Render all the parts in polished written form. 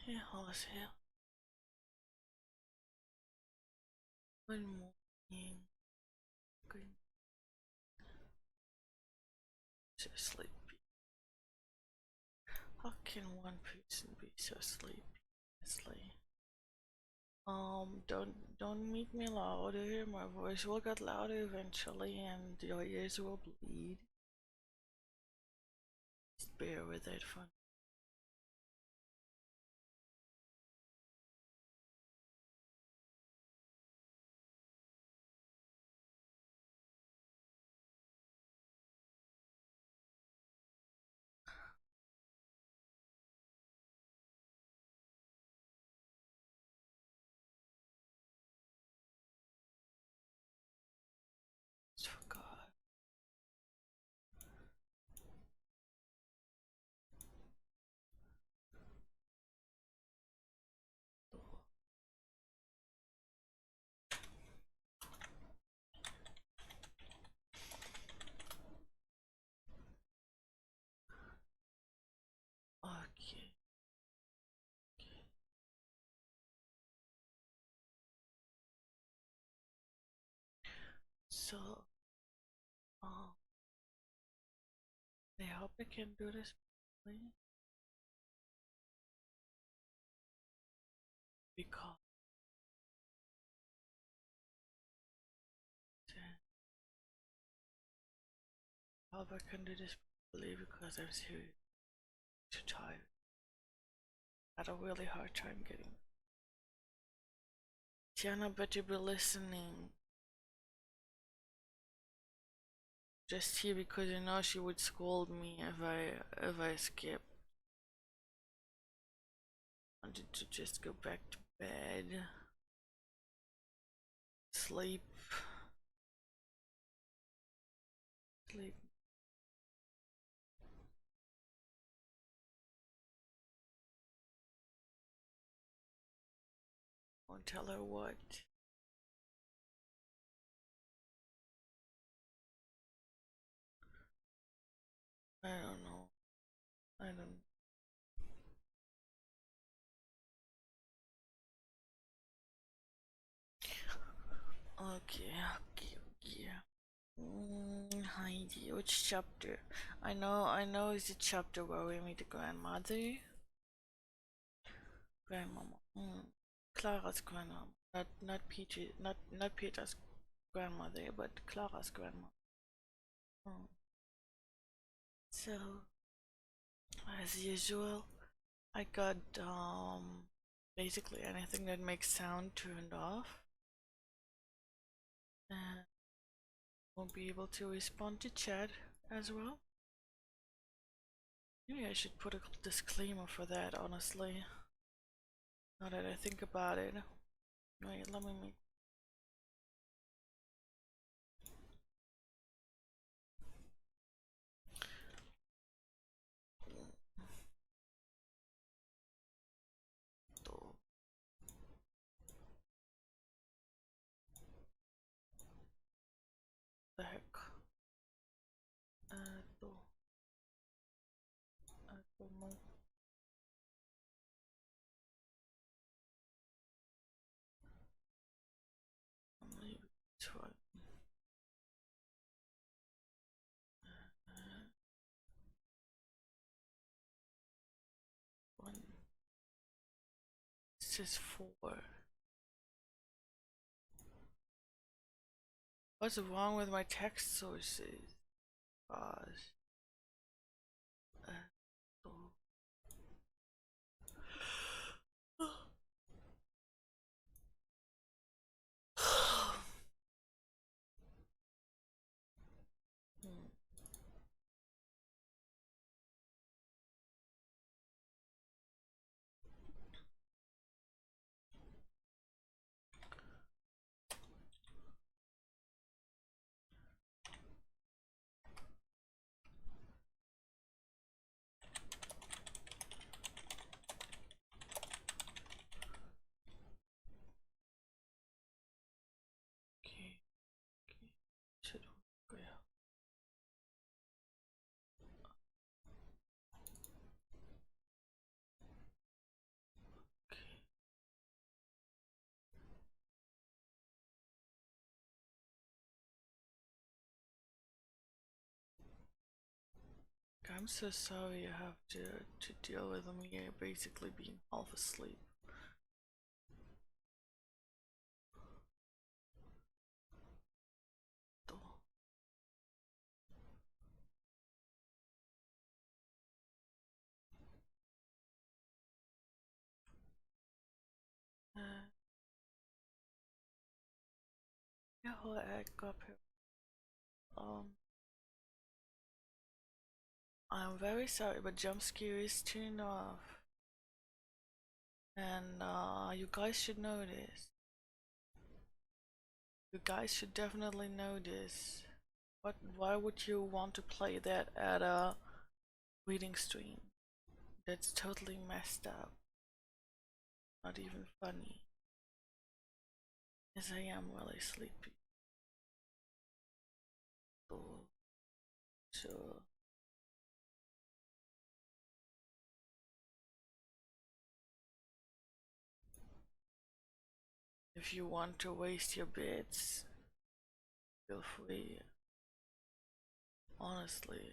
Yeah, alles heel. Good morning. Good. So sleepy. How can one person be so sleepy? Honestly. Don't make me louder. My voice will get louder eventually, and your ears will bleed. Just bear with it for. Just forgot. Okay. So, um, I hope I can do this properly because I hope I can do this properly because I'm seriously too tired. I had a really hard time getting. Tiana, bet you be listening. Just here because you know she would scold me if I skip. I wanted to just go back to bed. Sleep. Sleep. Won't tell her what. I don't know. I don't. Okay, okay. Heidi, which chapter? I know it's the chapter where we meet the grandmother. Grandmama. Clara's grandmama. Not Peachy, not Peter's grandmother, but Clara's grandmother. Mm. So, as usual, I got basically anything that makes sound turned off, and won't be able to respond to chat as well. Maybe I should put a disclaimer for that, honestly. Now that I think about it. Wait, let me make. The heck? To. No. Maybe try. One. It says 4. What's wrong with my text sources? Gosh. To. Hmm. I'm so sorry you have to deal with me basically being half asleep. Uh, yeah, I got here. I'm very sorry, but jump scare is turned off, and you guys should know this. You guys should definitely know this. What? Why would you want to play that at a reading stream? That's totally messed up. Not even funny. Yes, I am really sleepy. So if you want to waste your bits, feel free. Honestly.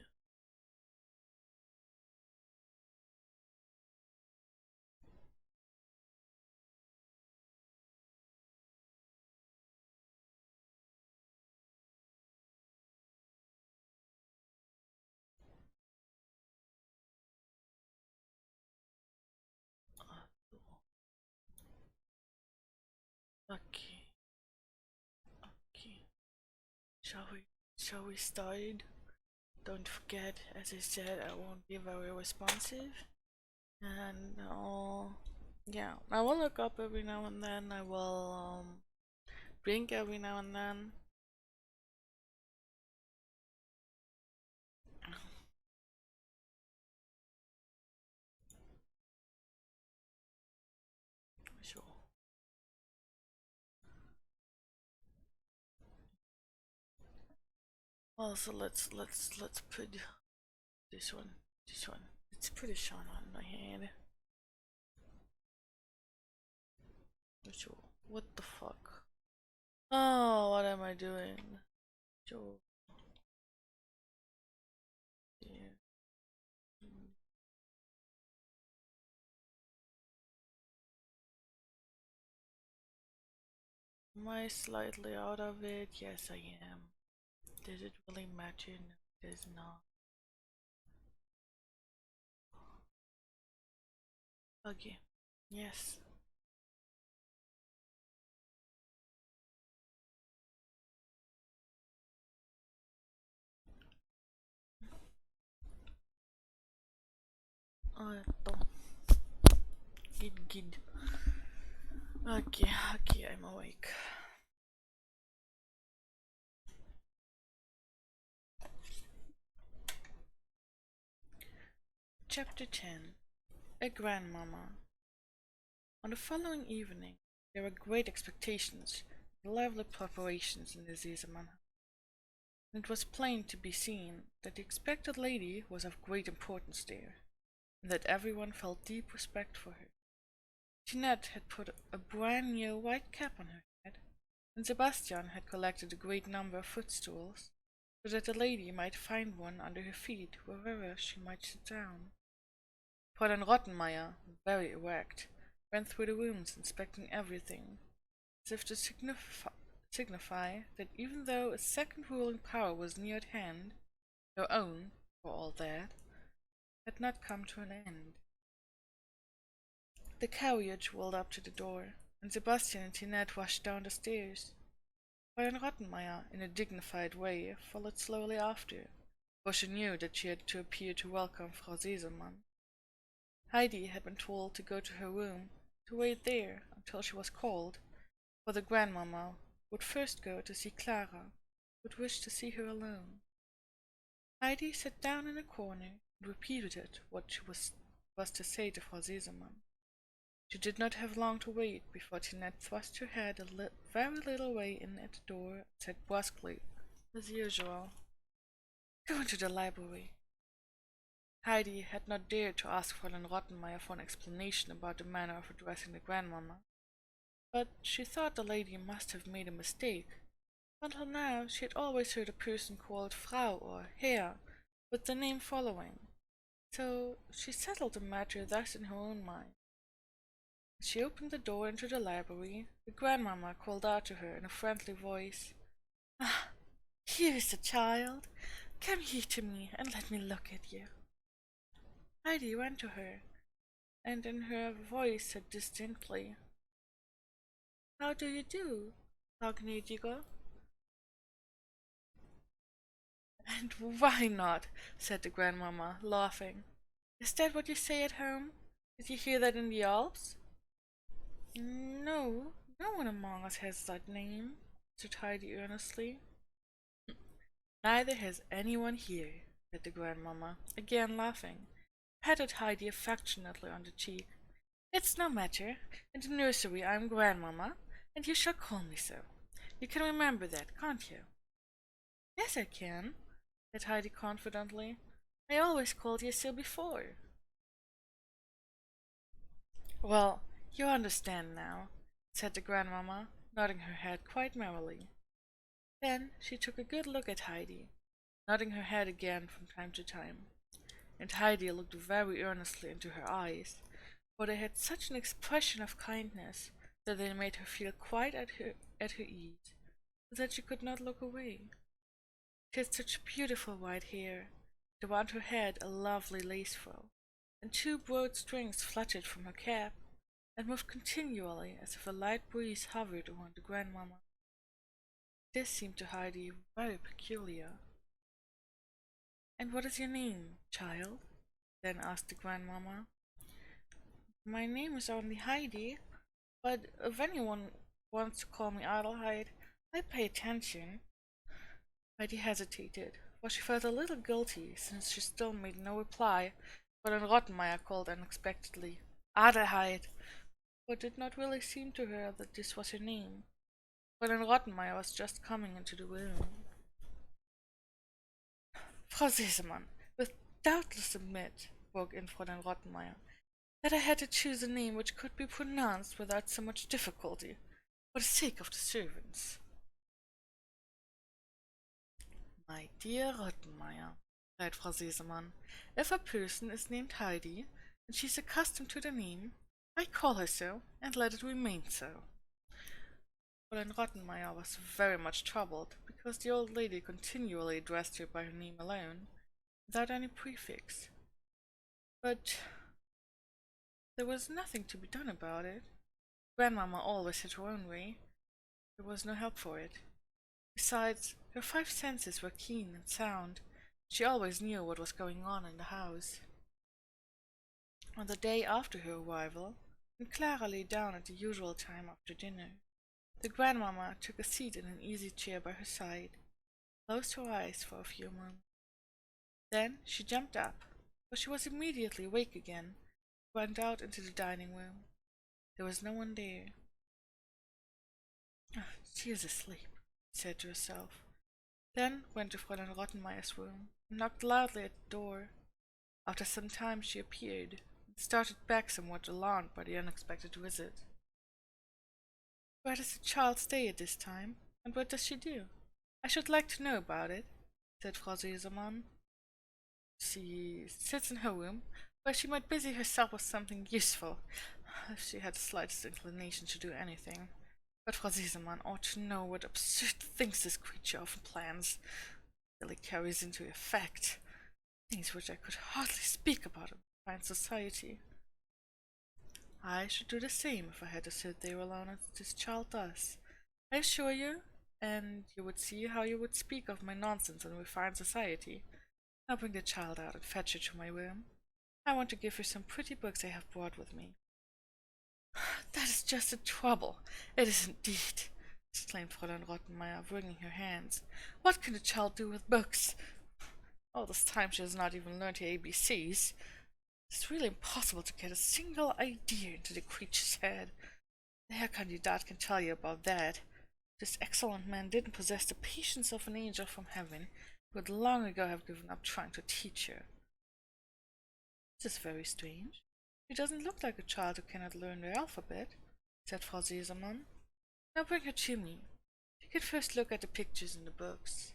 Okay. Okay. Shall we? Shall we start? Don't forget, as I said, I won't be very responsive. And yeah, I will look up every now and then. I will drink every now and then. Sure. Also, let's put this one. This one. Let's put a shine on my head. Sure. What the fuck? Oh, what am I doing? Sure. Yeah. Am I slightly out of it? Yes, I am. Does it really matter? No, it does not. Okay. Yes. Attends. Good. Okay, okay, I'm awake. Chapter 10. A Grandmama. On the following evening, there were great expectations and lively preparations in the Sesemann. It was plain to be seen that the expected lady was of great importance there, and that everyone felt deep respect for her. Jeanette had put a brand new white cap on her head, and Sebastian had collected a great number of footstools, so that the lady might find one under her feet wherever she might sit down. Fräulein Rottenmeier, very erect, ran through the rooms inspecting everything, as if to signify that even though a second ruling power was near at hand, her own, for all that, had not come to an end. The carriage rolled up to the door, and Sebastian and Tinette rushed down the stairs. Fräulein Rottenmeier, in a dignified way, followed slowly after, for she knew that she had to appear to welcome Frau Sesemann. Heidi had been told to go to her room, to wait there until she was called, for the grandmamma would first go to see Clara, would wish to see her alone. Heidi sat down in a corner and repeated what she was to say to Frau Sesemann. She did not have long to wait before Tinette thrust her head a very little way in at the door and said brusquely, as usual, "Go into the library." Heidi had not dared to ask Fräulein Rottenmeier for an explanation about the manner of addressing the grandmamma, but she thought the lady must have made a mistake. Until now she had always heard a person called Frau or Herr, with the name following, So she settled the matter thus in her own mind. As she opened the door into the library, the grandmamma called out to her in a friendly voice, "Ah, here is the child. Come here to me and let me look at you." Heidi ran to her, and in her voice said distinctly, "How do you do, gnädige?" "And why not?" said the grandmamma, laughing. "Is that what you say at home? Did you hear that in the Alps?" "No, no one among us has that name," said Heidi earnestly. "Neither has anyone here," said the grandmamma, again laughing, patted Heidi affectionately on the cheek. "It's no matter. In the nursery I am grandmamma, and you shall call me so. You can remember that, can't you?" "Yes, I can," said Heidi confidently. "I always called you so before." "Well, you understand now," said the grandmamma, nodding her head quite merrily. Then she took a good look at Heidi, nodding her head again from time to time, and Heidi looked very earnestly into her eyes, for they had such an expression of kindness that they made her feel quite at her ease, so that she could not look away. She had such beautiful white hair, and around her head a lovely lace frill, and two broad strings fluttered from her cap, and moved continually as if a light breeze hovered around the grandmamma. This seemed to Heidi very peculiar. "And what is your name, child?" then asked the grandmamma. "My name is only Heidi, but if anyone wants to call me Adelheid, I pay attention." Heidi hesitated, for she felt a little guilty, since she still made no reply when Rottenmeier called unexpectedly, "Adelheid," for it did not really seem to her that this was her name. Fräulein Rottenmeier was just coming into the room. "Frau Sesemann will doubtless admit," broke in Fräulein Rottenmeier, "that I had to choose a name which could be pronounced without so much difficulty, for the sake of the servants." "My dear Rottenmeier," replied Frau Sesemann, "if a person is named Heidi, and she is accustomed to the name, I call her so, and let it remain so." Fräulein Rottenmeier was very much troubled, because the old lady continually addressed her by her name alone, without any prefix. But there was nothing to be done about it. Grandmamma always had her own way. There was no help for it. Besides, her five senses were keen and sound. She always knew what was going on in the house. On the day after her arrival, when Clara lay down at the usual time after dinner, the grandmamma took a seat in an easy chair by her side, closed her eyes for a few moments. Then she jumped up, for she was immediately awake again, and went out into the dining room. There was no one there. "Ah, she is asleep," she said to herself. Then went to Fräulein Rottenmeier's room, and knocked loudly at the door. After some time she appeared, and started back somewhat alarmed by the unexpected visit. "Where does the child stay at this time, and what does she do? I should like to know about it," said Frau Sesemann. "She sits in her room, where she might busy herself with something useful, if she had the slightest inclination to do anything. But Frau Sesemann ought to know what absurd things this creature often plans, really carries into effect, things which I could hardly speak about in fine society. I should do the same if I had to sit there alone as this child does, I assure you, and you would see how you would speak of my nonsense in refined society. Now bring the child out and fetch her to my room. I want to give her some pretty books I have brought with me." "That is just the trouble, it is indeed," exclaimed Fräulein Rottenmeier, wringing her hands. "What can a child do with books? All this time she has not even learned her ABCs. It is really impossible to get a single idea into the creature's head. The Herr Kandidat can tell you about that. This excellent man didn't possess the patience of an angel from heaven, he would long ago have given up trying to teach her." "This is very strange. She doesn't look like a child who cannot learn the alphabet," said Frau Sesemann. "Now bring her to me. She can first look at the pictures in the books."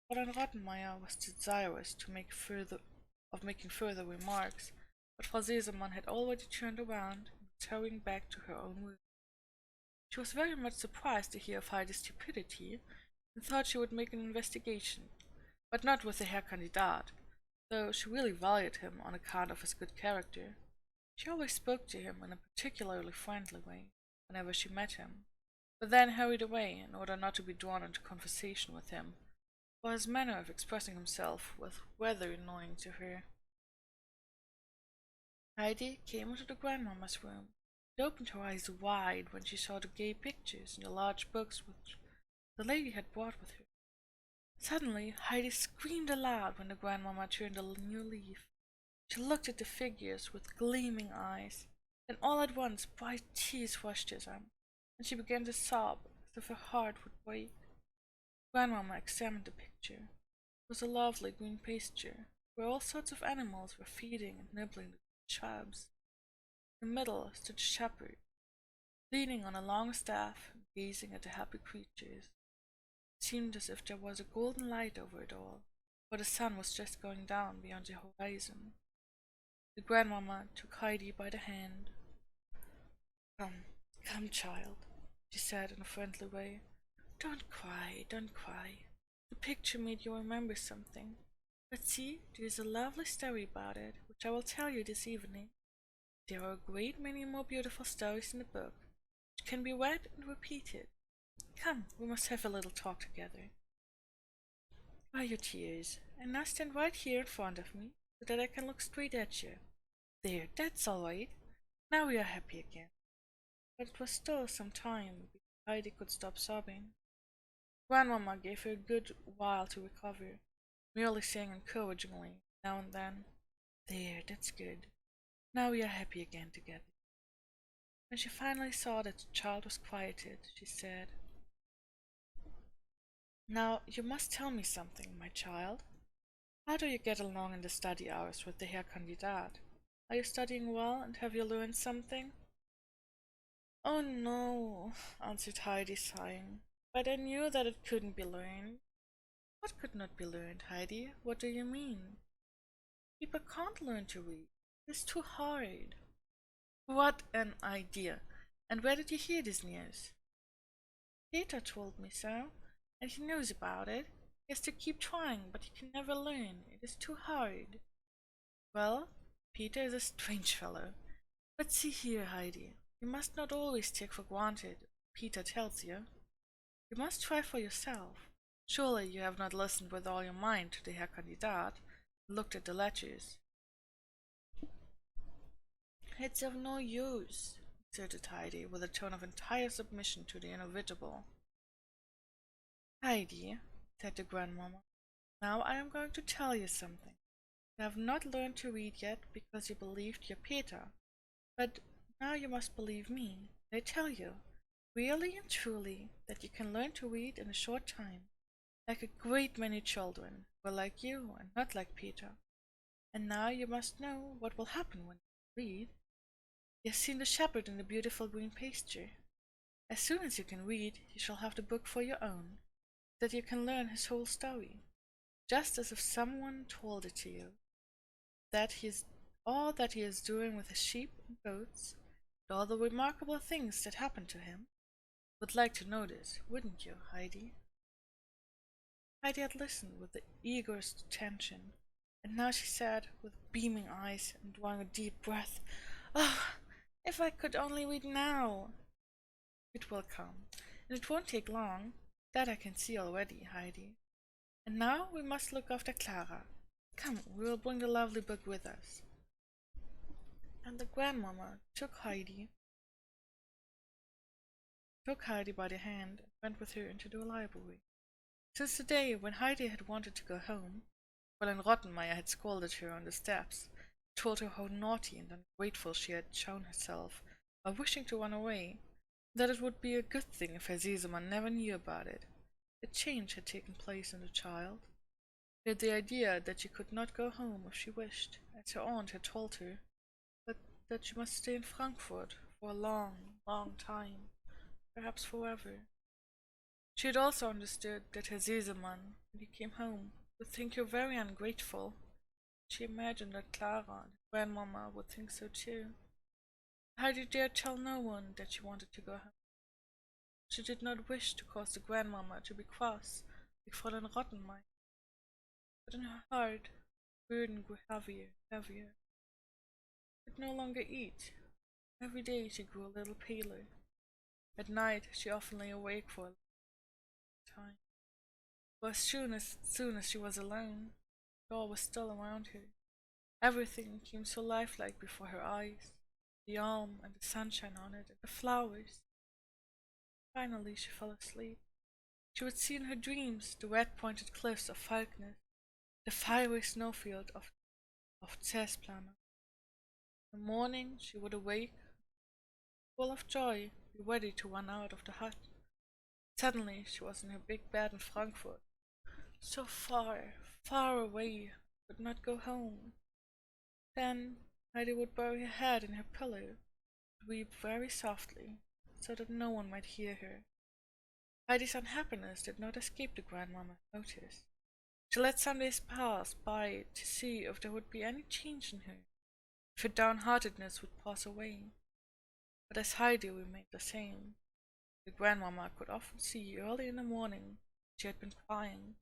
Fräulein Rottenmeier was desirous to make further of making further remarks, but Frau Sesemann had already turned around and was hurrying back to her own room. She was very much surprised to hear of Heidi's stupidity, and thought she would make an investigation, but not with the Herr Kandidat, though she really valued him on account of his good character. She always spoke to him in a particularly friendly way whenever she met him, but then hurried away in order not to be drawn into conversation with him, for his manner of expressing himself was rather annoying to her. Heidi came into the grandmamma's room and opened her eyes wide when she saw the gay pictures and the large books which the lady had brought with her. Suddenly, Heidi screamed aloud when the grandmamma turned a new leaf. She looked at the figures with gleaming eyes. Then all at once bright tears rushed to them, and she began to sob as if her heart would break. Grandmamma examined the picture. It was a lovely green pasture, where all sorts of animals were feeding and nibbling the shrubs. In the middle stood a shepherd, leaning on a long staff and gazing at the happy creatures. It seemed as if there was a golden light over it all, for the sun was just going down beyond the horizon. The grandmamma took Heidi by the hand. "Come, come, child," she said in a friendly way. "Don't cry, don't cry. The picture made you remember something. But see, there is a lovely story about it, which I will tell you this evening. There are a great many more beautiful stories in the book, which can be read and repeated. Come, we must have a little talk together. Dry your tears, and now stand right here in front of me, so that I can look straight at you. There, that's all right. Now we are happy again." But it was still some time before Heidi could stop sobbing. Grandmamma gave her a good while to recover, merely saying encouragingly now and then, "There, that's good. Now we are happy again together." When she finally saw that the child was quieted, she said, "Now you must tell me something, my child. How do you get along in the study hours with the Herr Kandidat? Are you studying well, and have you learned something?" "Oh no," answered Heidi, sighing. "But I knew that it couldn't be learned." "What could not be learned, Heidi? What do you mean?" "People can't learn to read. It's too hard." "What an idea! And where did you hear this news?" "Peter told me so, and he knows about it. He has to keep trying, but he can never learn. It is too hard." "Well, Peter is a strange fellow. But see here, Heidi, you must not always take for granted what Peter tells you. You must try for yourself. Surely you have not listened with all your mind to the Herr Kandidat and looked at the letters." "It's of no use," asserted Heidi, with a tone of entire submission to the inevitable. "Heidi," said the grandmamma, "now I am going to tell you something. You have not learned to read yet because you believed your Peter, but now you must believe me. I tell you, really and truly, that you can learn to read in a short time, like a great many children, who are like you and not like Peter. And now you must know what will happen when you read. You have seen the shepherd in the beautiful green pasture. As soon as you can read, you shall have the book for your own, so that you can learn his whole story, just as if someone told it to you. All that he is doing with his sheep and goats, and all the remarkable things that happen to him. Would like to know this, wouldn't you, Heidi?" Heidi had listened with the eagerest attention, and now she said, with beaming eyes and drawing a deep breath, "Oh, if I could only read now!" "It will come, and it won't take long. That I can see already, Heidi. And now we must look after Clara. Come, we will bring the lovely book with us." And the grandmamma took Heidi by the hand and went with her into the library. Since the day when Heidi had wanted to go home, Fräulein Rottenmeier had scolded her on the steps, told her how naughty and ungrateful she had shown herself by wishing to run away, that it would be a good thing if Herr Sesemann never knew about it. A change had taken place in the child. She had the idea that she could not go home if she wished, as her aunt had told her, but that she must stay in Frankfurt for a long, long time, perhaps forever. She had also understood that Herr Sesemann, when he came home, would think her very ungrateful. She imagined that Clara and grandmama would think so too. Heidi dared tell no one that she wanted to go home. She did not wish to cause the grandmama to be cross, like Fräulein Rottenmeier. But in her heart, the burden grew heavier and heavier. She could no longer eat. Every day she grew a little paler. At night she often lay awake for a long time. But as soon as she was alone, all was still around her. Everything came so lifelike before her eyes. The elm and the sunshine on it and the flowers. Finally she fell asleep. She would see in her dreams the red-pointed cliffs of Falknes, the fiery snowfield of Zesplaner. In the morning she would awake, full of joy, be ready to run out of the hut. Suddenly she was in her big bed in Frankfurt, so far, far away, could not go home. Then Heidi would bury her head in her pillow, and weep very softly, so that no one might hear her. Heidi's unhappiness did not escape the grandmama's notice. She let some days pass by to see if there would be any change in her, if her downheartedness would pass away. But as Heidi remained the same, the grandmama could often see early in the morning she had been crying.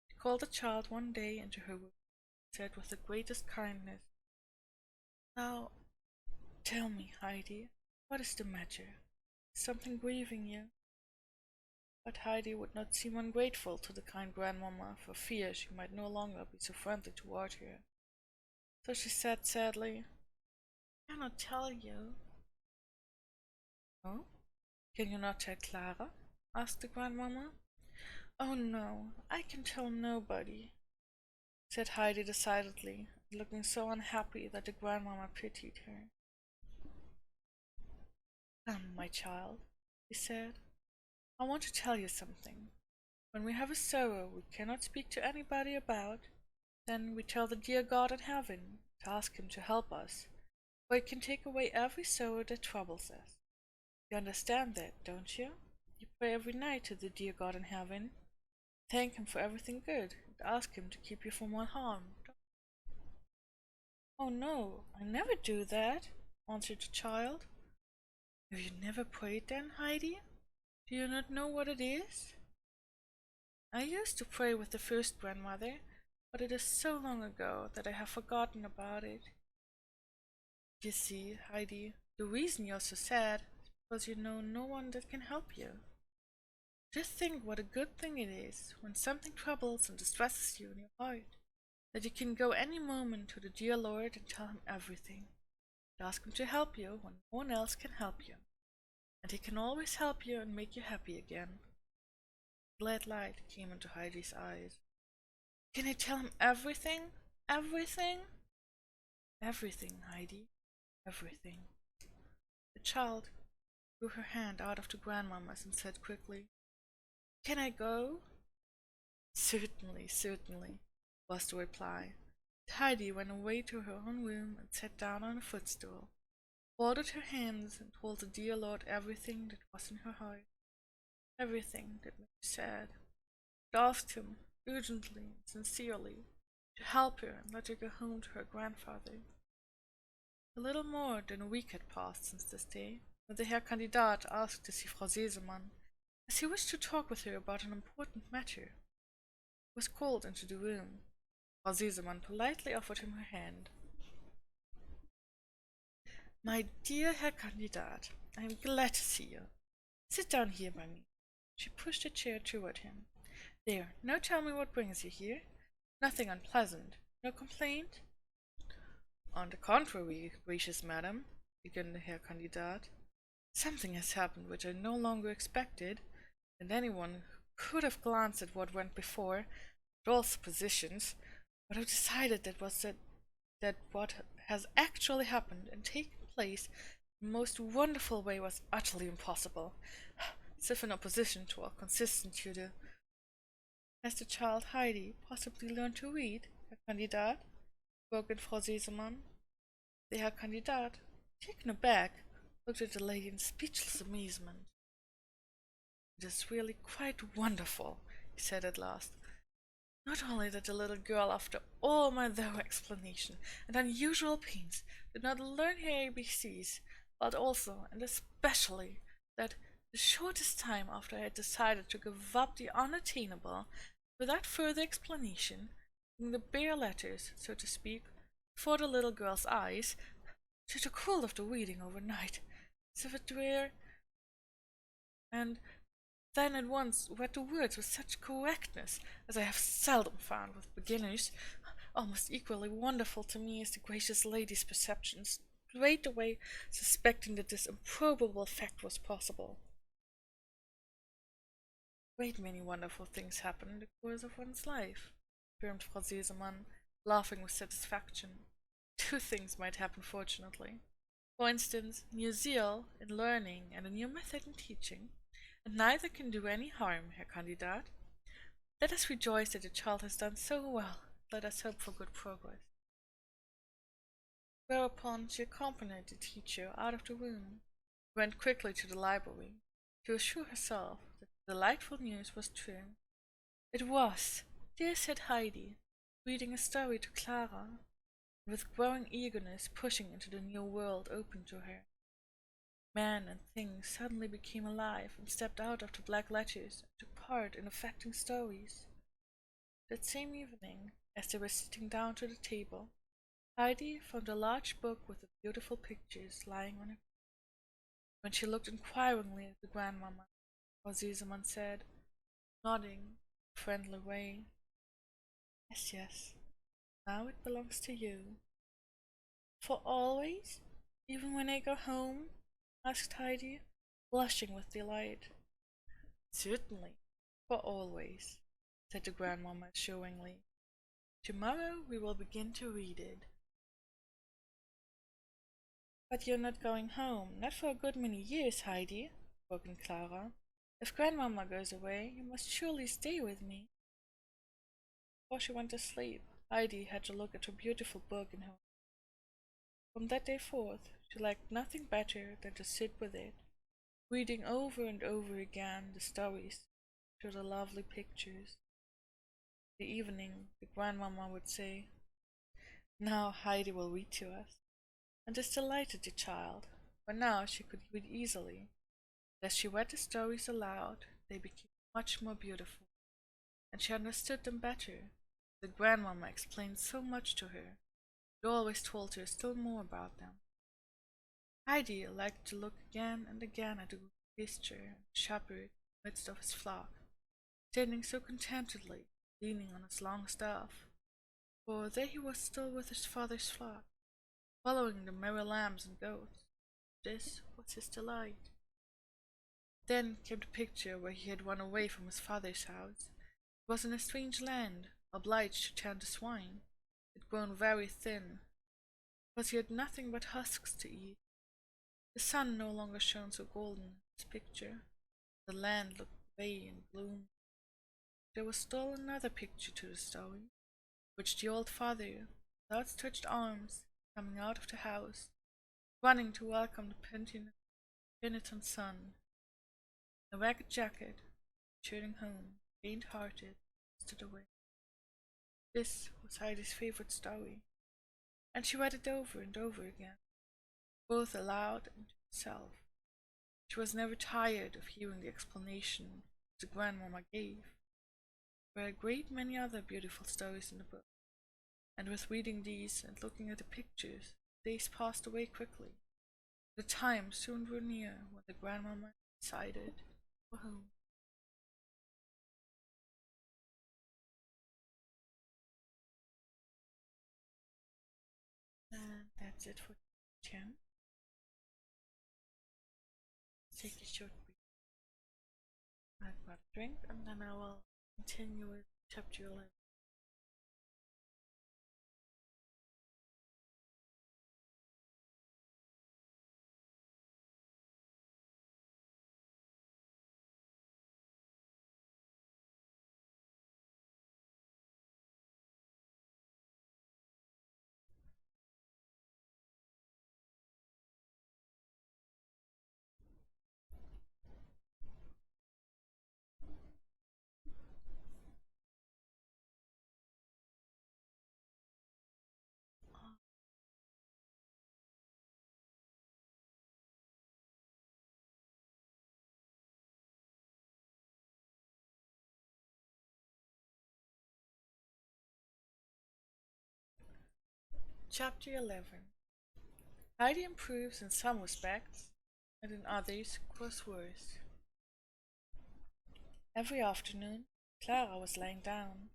She called the child one day into her room and said with the greatest kindness, "Now, tell me, Heidi, what is the matter? Is something grieving you?" But Heidi would not seem ungrateful to the kind grandmama for fear she might no longer be so friendly toward her. So she said sadly, "I cannot tell you." "Oh? Can you not tell Clara?" asked the grandmama. "Oh no, I can tell nobody," said Heidi decidedly, looking so unhappy that the grandmama pitied her. "Come, my child," she said, "I want to tell you something. When we have a sorrow we cannot speak to anybody about, then we tell the dear God in heaven, to ask him to help us, for he can take away every sorrow that troubles us. You understand that, don't you? You pray every night to the dear God in heaven, thank him for everything good, and ask him to keep you from all harm." "Oh no, I never do that," answered the child. "Have you never prayed then, Heidi? Do you not know what it is?" "I used to pray with the first grandmother, but it is so long ago that I have forgotten about it. You see, Heidi, the reason you are so sad is because you know no one that can help you. Just think what a good thing it is, when something troubles and distresses you in your heart, that you can go any moment to the dear Lord and tell him everything, and ask him to help you when no one else can help you. And he can always help you and make you happy again." A glad light came into Heidi's eyes. "Can I tell him everything? Everything?" "Everything, Heidi, everything." The child drew her hand out of the grandmama's and said quickly, "Can I go?" "Certainly, certainly," was the reply. Heidi went away to her own room and sat down on a footstool, folded her hands, and told the dear Lord everything that was in her heart, everything that made her sad. She asked him, urgently and sincerely, to help her and let her go home to her grandfather. A little more than a week had passed since this day, when the Herr Kandidat asked to see Frau Sesemann, as he wished to talk with her about an important matter. He was called into the room. Frau Sesemann politely offered him her hand. "My dear Herr Kandidat, I am glad to see you. Sit down here by me." She pushed a chair toward him. "There, now tell me what brings you here. Nothing unpleasant, no complaint?" "On the contrary, gracious madam," began the Herr Kandidat, "something has happened which I no longer expected, and anyone who could have glanced at what went before, at all suppositions, would have decided that what has actually happened and taken place in the most wonderful way was utterly impossible, as if in opposition to all consistent to the— Has the child Heidi possibly learned to read, Herr Kandidat?" broke in Frau Sesemann. The Herr Kandidat, taken aback, looked at the lady in speechless amazement. "It is really quite wonderful," he said at last. Not only that the little girl, after all my thorough explanation and unusual pains, did not learn her ABCs, but also, and especially, that the shortest time after I had decided to give up the unattainable, without further explanation, putting the bare letters, so to speak, before the little girl's eyes, she took hold of the reading overnight, as if it were, and then at once read the words with such correctness as I have seldom found with beginners, almost equally wonderful to me as the gracious lady's perceptions, straight away suspecting that this improbable fact was possible. A great many wonderful things happen in the course of one's life, affirmed Frau Sesemann, laughing with satisfaction. Two things might happen, fortunately. For instance, new zeal in learning and a new method in teaching, and neither can do any harm, Herr Kandidat. Let us rejoice that the child has done so well. Let us hope for good progress. Whereupon she accompanied the teacher out of the room, went quickly to the library, to assure herself that the delightful news was true. It was, dear said Heidi, reading a story to Clara, with growing eagerness pushing into the new world opened to her. Men and things suddenly became alive and stepped out of the black letters and took part in affecting stories. That same evening, as they were sitting down to the table, Heidi found a large book with the beautiful pictures lying on it. When she looked inquiringly at the grandmamma, Frau Sesemann said, nodding in a friendly way, yes, yes, now it belongs to you. For always? Even when I go home? Asked Heidi, blushing with delight. Certainly, for always, said the grandmamma assuringly. Tomorrow we will begin to read it. But you're not going home, not for a good many years, Heidi, broke in Clara. If grandmamma goes away, you must surely stay with me. Before she went to sleep, Heidi had to look at her beautiful book in her. From that day forth, she liked nothing better than to sit with it, reading over and over again the stories to the lovely pictures. In the evening, the grandmamma would say, now Heidi will read to us, and this delighted the child, for now she could read easily. And as she read the stories aloud, they became much more beautiful, and she understood them better. The grandmamma explained so much to her, and always told her still more about them. Heidi liked to look again and again at the good pasture and the shepherd in the midst of his flock, standing so contentedly, leaning on his long staff, for there he was still with his father's flock, following the merry lambs and goats. This was his delight. Then came the picture where he had run away from his father's house. He was in a strange land, obliged to tend the swine, had grown very thin, because he had nothing but husks to eat. The sun no longer shone so golden in his picture. The land looked grey and gloomy. There was still another picture to the story, which the old father, with outstretched arms, coming out of the house, running to welcome the penitent son, in a ragged jacket, returning home, faint-hearted, stood away. This was Heidi's favorite story, and she read it over and over again, both aloud and to herself. She was never tired of hearing the explanation the grandmamma gave. There were a great many other beautiful stories in the book, and with reading these and looking at the pictures, days passed away quickly. The time soon drew near when the grandmamma decided to go home. And that's it for Tim. Take a short break. I've got a drink, and then I will continue with chapter 11. Chapter 11. Heidi improves in some respects, and in others grows worse. Every afternoon, Clara was lying down.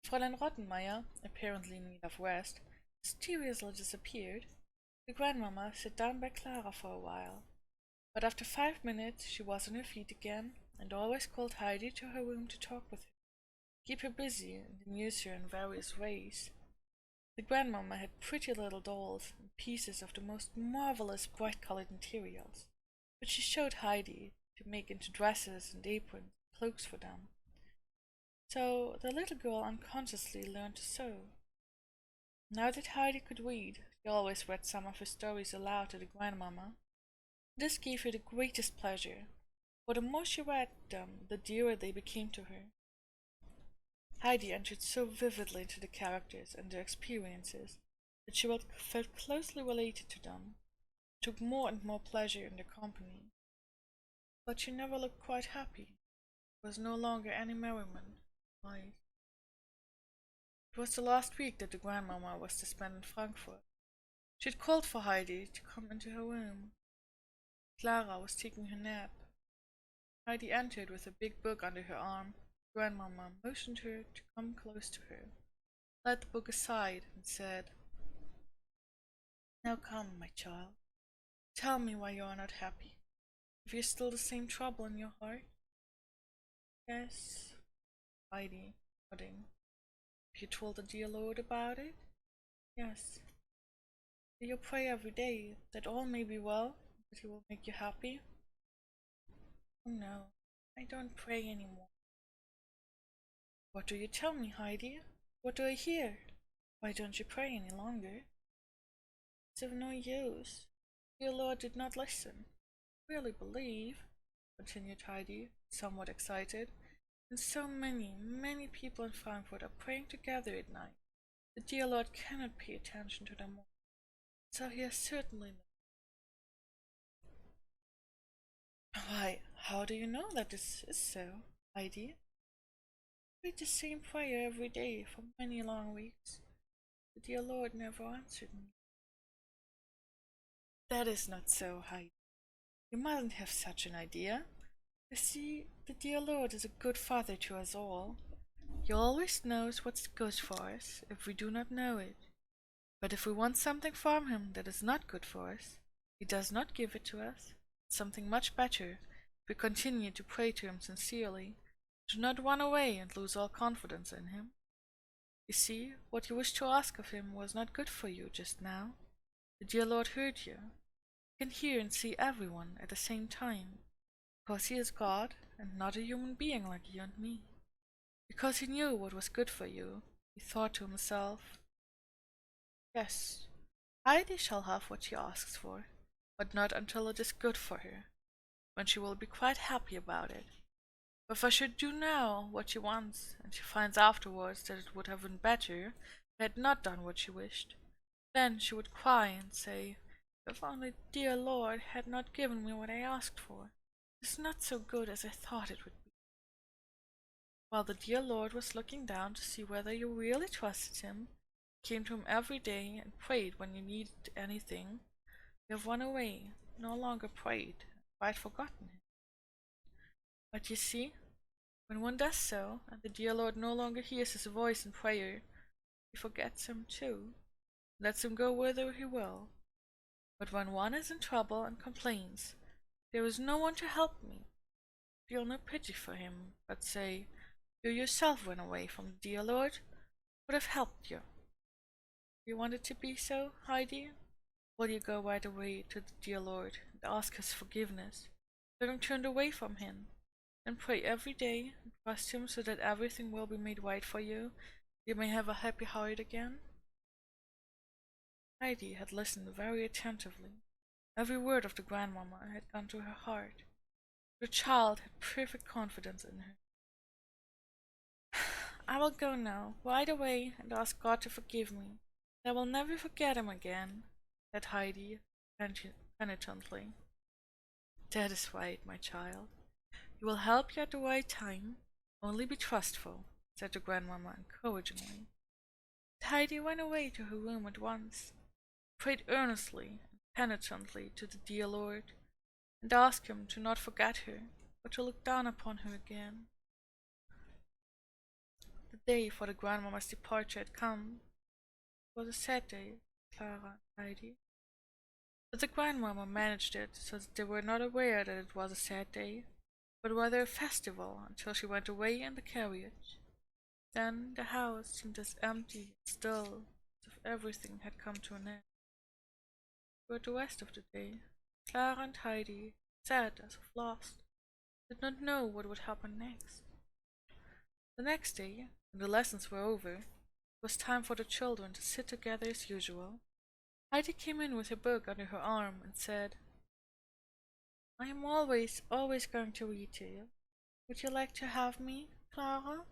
Fräulein Rottenmeier, apparently in need of rest, mysteriously disappeared. The grandmamma sat down by Clara for a while, but after 5 minutes she was on her feet again, and always called Heidi to her room to talk with her, keep her busy, and amuse her in various ways. The grandmamma had pretty little dolls and pieces of the most marvelous bright-colored materials, which she showed Heidi to make into dresses and aprons and cloaks for them. So the little girl unconsciously learned to sew. Now that Heidi could read, she always read some of her stories aloud to the grandmamma. This gave her the greatest pleasure, for the more she read them, the dearer they became to her. Heidi entered so vividly into the characters and their experiences that she felt closely related to them, took more and more pleasure in their company. But she never looked quite happy. There was no longer any merriment. Why? It was the last week that the grandmamma was to spend in Frankfurt. She had called for Heidi to come into her room. Clara was taking her nap. Heidi entered with a big book under her arm. Grandmamma motioned her to come close to her, laid the book aside, and said, "Now come, my child. Tell me why you are not happy. Have you still the same trouble in your heart?" "Yes," Heidi, nodding. "Have you told the dear Lord about it?" "Yes." "Do you pray every day that all may be well, that he will make you happy?" "Oh no, I don't pray any more." "What do you tell me, Heidi? What do I hear? Why don't you pray any longer?" "It's of no use. Dear Lord did not listen. I really believe," continued Heidi, somewhat excited, "and so many, many people in Frankfurt are praying together at night. The dear Lord cannot pay attention to them all, so he has certainly not." "Why, how do you know that this is so, Heidi?" "I read the same prayer every day for many long weeks. The dear Lord never answered me." "That is not so, Heidi. You mustn't have such an idea. You see, the dear Lord is a good father to us all. He always knows what's good for us if we do not know it. But if we want something from him that is not good for us, he does not give it to us. It's something much better if we continue to pray to him sincerely, do not run away and lose all confidence in him. You see, what you wished to ask of him was not good for you just now. The dear Lord heard you. He can hear and see everyone at the same time, because he is God and not a human being like you and me. Because he knew what was good for you, he thought to himself, 'Yes, Heidi shall have what she asks for, but not until it is good for her, when she will be quite happy about it. But if I should do now what she wants, and she finds afterwards that it would have been better if I had not done what she wished, then she would cry and say, if only dear Lord had not given me what I asked for. It is not so good as I thought it would be.' While the dear Lord was looking down to see whether you really trusted him, came to him every day and prayed when you needed anything, you have run away, no longer prayed, and quite forgotten him. But you see, when one does so, and the dear Lord no longer hears his voice in prayer, he forgets him too, and lets him go whither he will. But when one is in trouble and complains, 'There is no one to help me,' feel no pity for him, but say, 'You yourself ran away from the dear Lord, would have helped you.' Do you want it to be so, Heidi? Will you go right away to the dear Lord and ask his forgiveness, having turned away from him, and pray every day and trust him so that everything will be made right for you, you may have a happy heart again?" Heidi had listened very attentively. Every word of the grandmamma had gone to her heart. The child had perfect confidence in her. "I will go now, right away, and ask God to forgive me. I will never forget him again," said Heidi penitently. "That is right, my child. He will help you at the right time. Only be trustful," said the grandmamma encouragingly. Heidi ran away to her room at once. prayed earnestly and penitently to the dear Lord, and asked him to not forget her, but to look down upon her again. The day for the grandmamma's departure had come. It was a sad day for Clara and Heidi, but the grandmamma managed it so that they were not aware that it was a sad day, but rather a festival until she went away in the carriage. Then the house seemed as empty and still as if everything had come to an end. For the rest of the day, Clara and Heidi sat as if lost, did not know what would happen next. The next day, when the lessons were over, it was time for the children to sit together as usual. Heidi came in with her book under her arm and said, "I am always going to read to you. Would you like to have me, Clara?"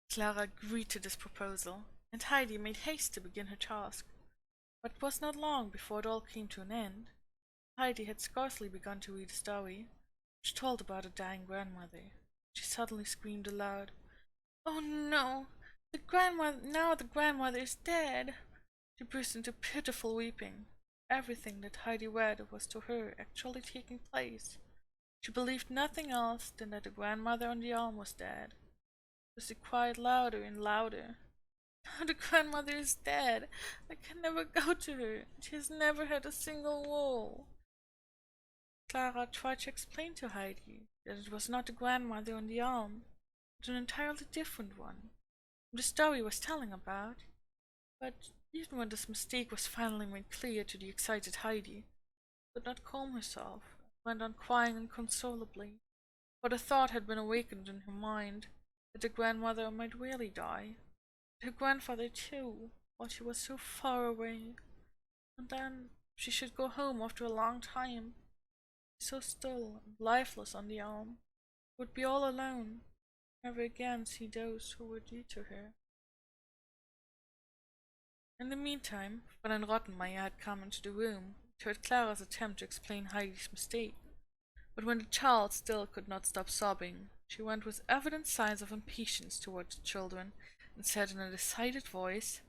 Clara agreed to this proposal, and Heidi made haste to begin her task. But it was not long before it all came to an end. Heidi had scarcely begun to read a story, which told about a dying grandmother. She suddenly screamed aloud, "Oh no! The grandmother is dead!" She burst into pitiful weeping. Everything that Heidi read was to her actually taking place. She believed nothing else than that the grandmother on the arm was dead. So she cried louder and louder. "Now the grandmother is dead. I can never go to her. She has never had a single wool." Clara tried to explain to Heidi that it was not the grandmother on the arm, but an entirely different one, whom the story was telling about. But even when this mistake was finally made clear to the excited Heidi, she could not calm herself, and went on crying inconsolably, for the thought had been awakened in her mind that the grandmother might really die, and her grandfather too, while she was so far away. And then she should go home after a long time, so still and lifeless on the elm, would be all alone, never again see those who were dear to her. In the meantime, Fräulein Rottenmeier had come into the room and heard Clara's attempt to explain Heidi's mistake. But when the child still could not stop sobbing, she went with evident signs of impatience toward the children and said in a decided voice,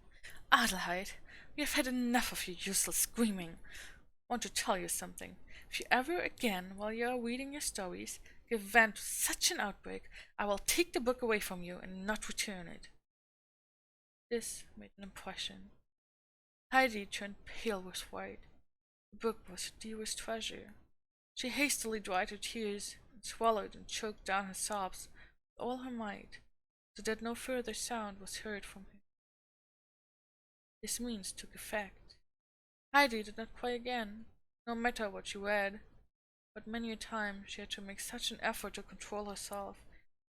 "Adelheid, we have had enough of your useless screaming. I want to tell you something. If you ever again, while you are reading your stories, give vent to such an outbreak, I will take the book away from you and not return it." This made an impression. Heidi turned pale with fright. The book was her dearest treasure. She hastily dried her tears, and swallowed and choked down her sobs with all her might, so that no further sound was heard from her. This means took effect. Heidi did not cry again, no matter what she read, but many a time she had to make such an effort to control herself,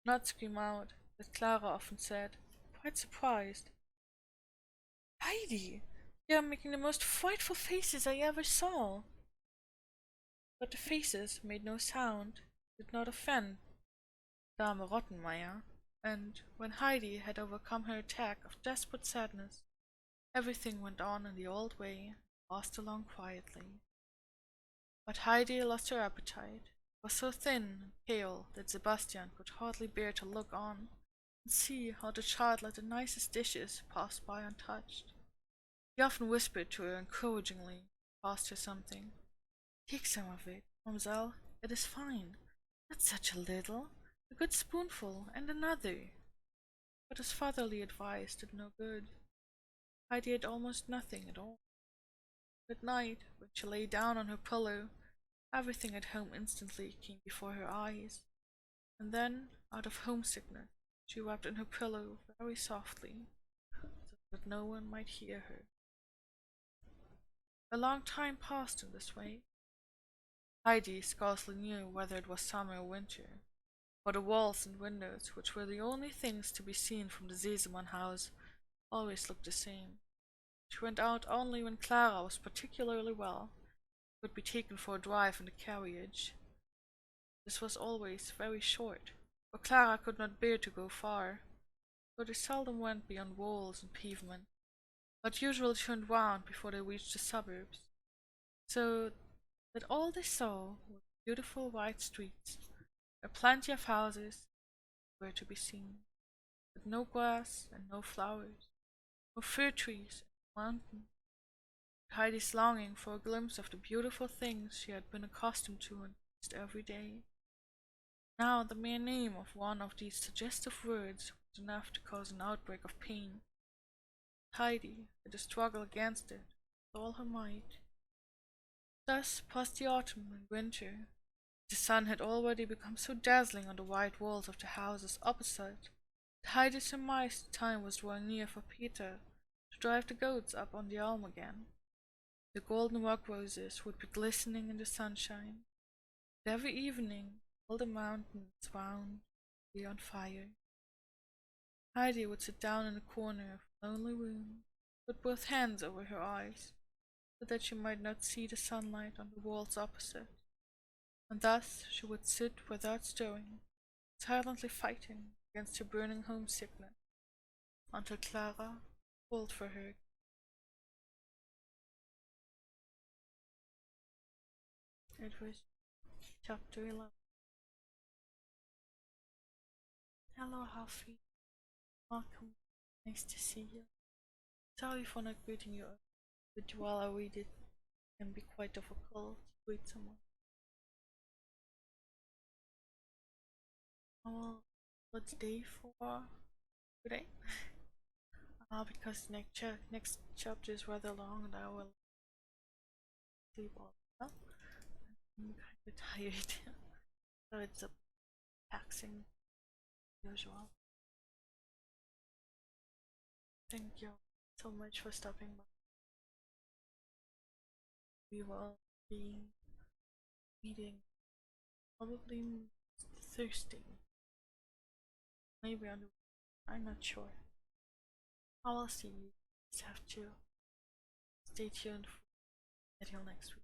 not scream out, that Clara often said, quite surprised, "Heidi, you are making the most frightful faces I ever saw." But the faces made no sound, did not offend Dame Rottenmeier, and when Heidi had overcome her attack of desperate sadness, everything went on in the old way and passed along quietly. But Heidi lost her appetite, was so thin and pale that Sebastian could hardly bear to look on and see how the child let the nicest dishes pass by untouched. He often whispered to her encouragingly, asked her something. "Take some of it, Mamselle, it is fine. Not such a little. A good spoonful, and another." But his fatherly advice did no good. Heidi ate almost nothing at all. At night, when she lay down on her pillow, everything at home instantly came before her eyes, and then, out of homesickness, she wept in her pillow very softly, so that no one might hear her. A long time passed in this way. Heidi scarcely knew whether it was summer or winter, for the walls and windows, which were the only things to be seen from the Sesemann house, always looked the same. She went out only when Clara was particularly well, could be taken for a drive in the carriage. This was always very short, for Clara could not bear to go far, so they seldom went beyond walls and pavement, but usually turned round before they reached the suburbs, so that all they saw were beautiful wide streets, where plenty of houses were to be seen, with no grass and no flowers. or fir trees and mountains. Heidi's longing for a glimpse of the beautiful things she had been accustomed to almost every day. Now the mere name of one of these suggestive words was enough to cause an outbreak of pain. Heidi had to struggle against it with all her might. Thus passed the autumn and winter. The sun had already become so dazzling on the white walls of the houses opposite that Heidi surmised the time was drawing near for Peter to drive the goats up on the elm again. The golden rock roses would be glistening in the sunshine, and every evening all the mountains wound be on fire. Heidi would sit down in a corner of a lonely room, put both hands over her eyes, so that she might not see the sunlight on the walls opposite, and thus she would sit without stirring, silently fighting against her burning homesickness, until Clara called for her. It was chapter 11. Hello, Huffy. Welcome. Nice to see you. Sorry for not greeting you, but while I read it can be quite difficult to greet someone. What's day for today? Because next chapter is rather long and I will sleep all well. I'm kind of tired, so it's a taxing usual. Thank you so much for stopping by. We will be meeting probably Thursday, maybe on the. I'm not sure. I will see you. Just have to stay tuned until next week.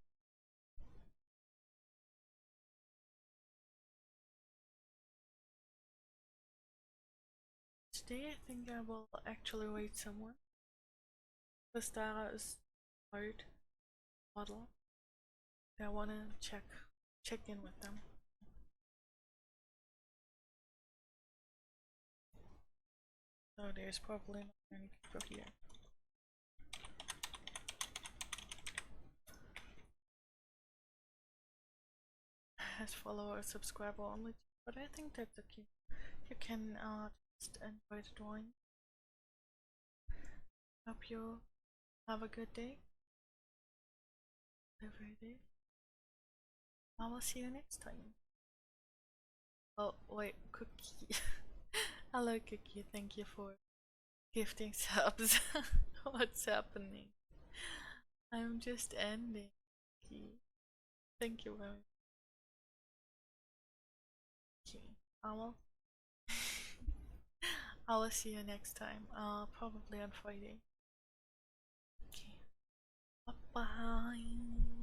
Today I think I will actually rate someone. Because Dara is hard model. I wanna check in with them. So there's probably not many people here. As follower subscriber only, but I think that's okay. You can just enjoy the drawing. Hope you have a good day. Every day. I will see you next time. Oh wait, Cookie. Hello Cookie, thank you for gifting subs. What's happening? I'm just ending. Thank you very much. Okay, I will. I will see you next time. Probably on Friday. Okay. Bye bye.